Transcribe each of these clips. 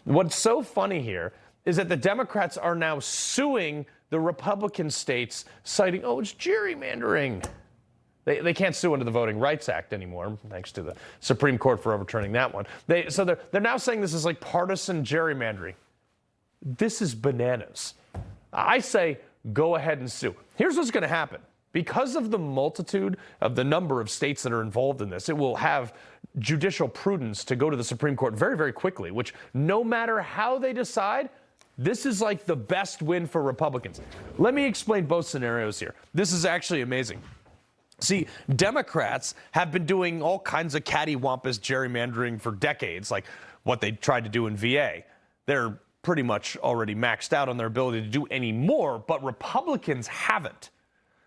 What's so funny here is that the Democrats are now suing the Republican states, citing, oh, it's gerrymandering. They can't sue under the Voting Rights Act anymore, thanks to the Supreme Court for overturning that one. So they're now saying this is like partisan gerrymandering. This is bananas. I say go ahead and sue. Here's what's going to happen. Because of the multitude of the number of states that are involved in this, it will have judicial prudence to go to the Supreme Court very, very quickly, which no matter how they decide, this is like the best win for Republicans. Let me explain both scenarios here. This is actually amazing. See, Democrats have been doing all kinds of cattywampus gerrymandering for decades, like what they tried to do in VA. They're pretty much already maxed out on their ability to do any more, but Republicans haven't.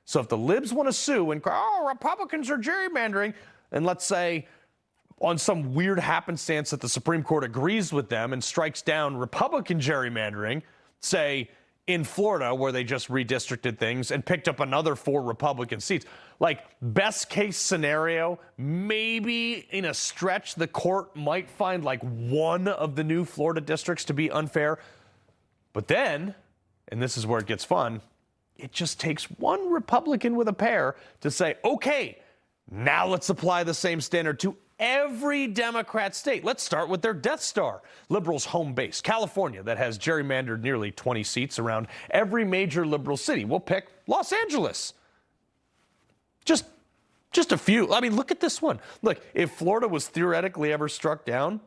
So if the libs want to sue and cry, oh, Republicans are gerrymandering, and let's say on some weird happenstance that the Supreme Court agrees with them and strikes down Republican gerrymandering, say in Florida where they just redistricted things and picked up another 4 Republican seats, like best case scenario, maybe in a stretch the court might find like one of the new Florida districts to be unfair. But then, and this is where it gets fun, it just takes one Republican with a pair to say, okay, now let's apply the same standard to every Democrat state. Let's start with their Death Star, liberals' home base, California, that has gerrymandered nearly 20 seats around every major liberal city. We'll pick Los Angeles. Just a few. I mean, look at this one. Look, if Florida was theoretically ever struck down,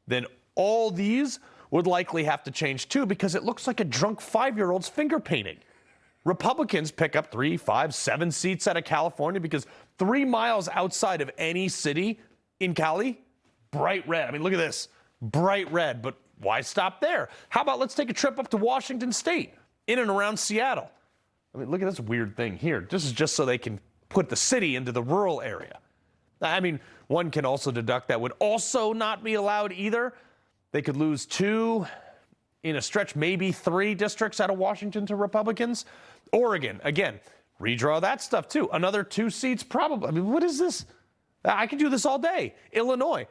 then all these would likely have to change too, because it looks like a drunk 5-year-old's finger painting. Republicans pick up 3, 5, 7 seats out of California because 3 miles outside of any city in Cali, bright red. I mean, look at this, bright red, but why stop there? How about let's take a trip up to Washington State, in and around Seattle? I mean, look at this weird thing here. This is just so they can put the city into the rural area. I mean, one can also deduct that would also not be allowed either. They could lose 2, in a stretch, maybe 3 districts out of Washington to Republicans. Oregon, again, redraw that stuff too. Another 2 seats probably. I mean, what is this? I could do this all day. Illinois.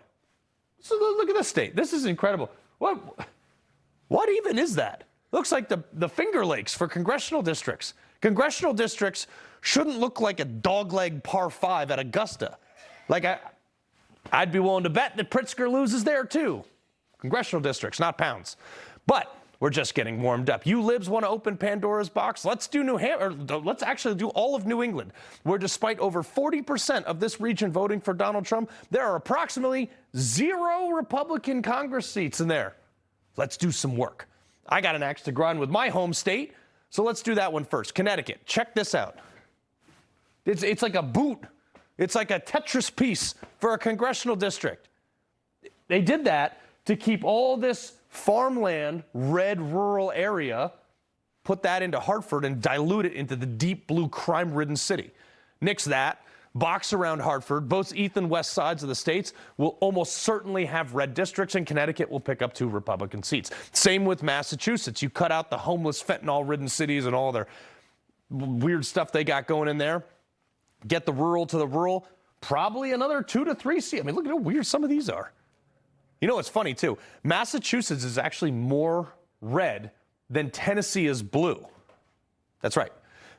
So look at this state. This is incredible. What even is that? Looks like the Finger Lakes for congressional districts. Congressional districts shouldn't look like a dogleg par 5 at Augusta. Like I'd be willing to bet that Pritzker loses there too. Congressional districts, not pounds. But we're just getting warmed up. You libs want to open Pandora's box? Let's do New Hampshire. Let's actually do all of New England, where despite over 40% of this region voting for Donald Trump, there are approximately 0 Republican Congress seats in there. Let's do some work. I got an axe to grind with my home state, so let's do that one first. Connecticut, check this out. It's like a boot. It's like a Tetris piece for a congressional district. They did that to keep all this farmland, red rural area, put that into Hartford and dilute it into the deep blue crime-ridden city. Nix that, box around Hartford. Both east and west sides of the states will almost certainly have red districts, and Connecticut will pick up 2 Republican seats. Same with Massachusetts. You cut out the homeless, fentanyl-ridden cities and all their weird stuff they got going in there. Get the rural to the rural, probably another 2 to 3 seats. I mean, look at how weird some of these are. You know what's funny, too? Massachusetts is actually more red than Tennessee is blue. That's right.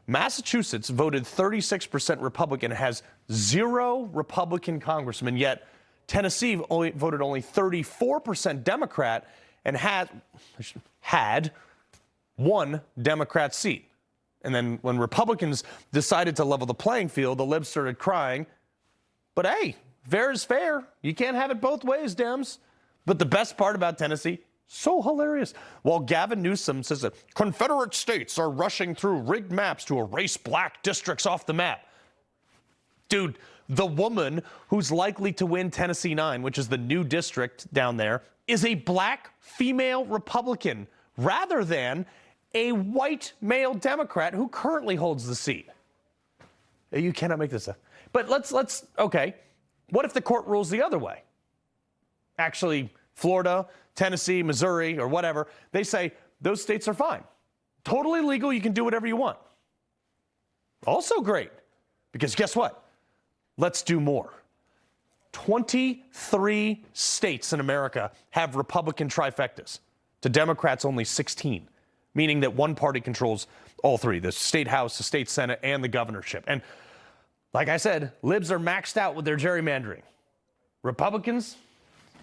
Massachusetts voted 36% Republican, has 0 Republican congressmen, yet Tennessee voted only 34% Democrat and had 1 Democrat seat. And then when Republicans decided to level the playing field, the libs started crying. But hey, fair is fair. You can't have it both ways, Dems. But the best part about Tennessee, so hilarious. While Gavin Newsom says that Confederate states are rushing through rigged maps to erase black districts off the map. Dude, the woman who's likely to win Tennessee 9, which is the new district down there, is a black female Republican rather than a white male Democrat who currently holds the seat. You cannot make this up. But okay, what if the court rules the other way? Actually, Florida, Tennessee, Missouri, or whatever, they say those states are fine. Totally legal, you can do whatever you want. Also great, because guess what? Let's do more. 23 states in America have Republican trifectas. to Democrats only 16, meaning that one party controls all three, the state house, the state senate, and the governorship. And like I said, libs are maxed out with their gerrymandering. Republicans,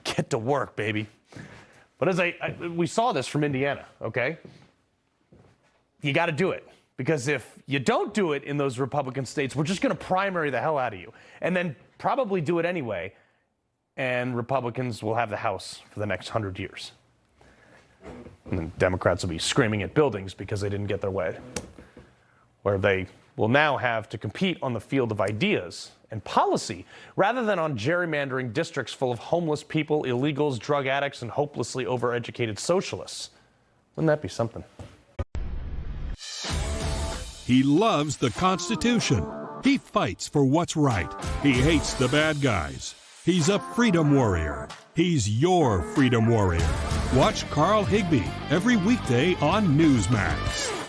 get to work, baby. But as we saw this from Indiana, okay? You got to do it. Because if you don't do it in those Republican states, we're just going to primary the hell out of you. And then probably do it anyway. And Republicans will have the House for the next 100 years. And then Democrats will be screaming at buildings because they didn't get their way. Where they will now have to compete on the field of ideas and policy rather than on gerrymandering districts full of homeless people, illegals, drug addicts, and hopelessly overeducated socialists. Wouldn't that be something? He loves the Constitution. He fights for what's right. He hates the bad guys. He's a freedom warrior. He's your freedom warrior. Watch Carl Higbie every weekday on Newsmax.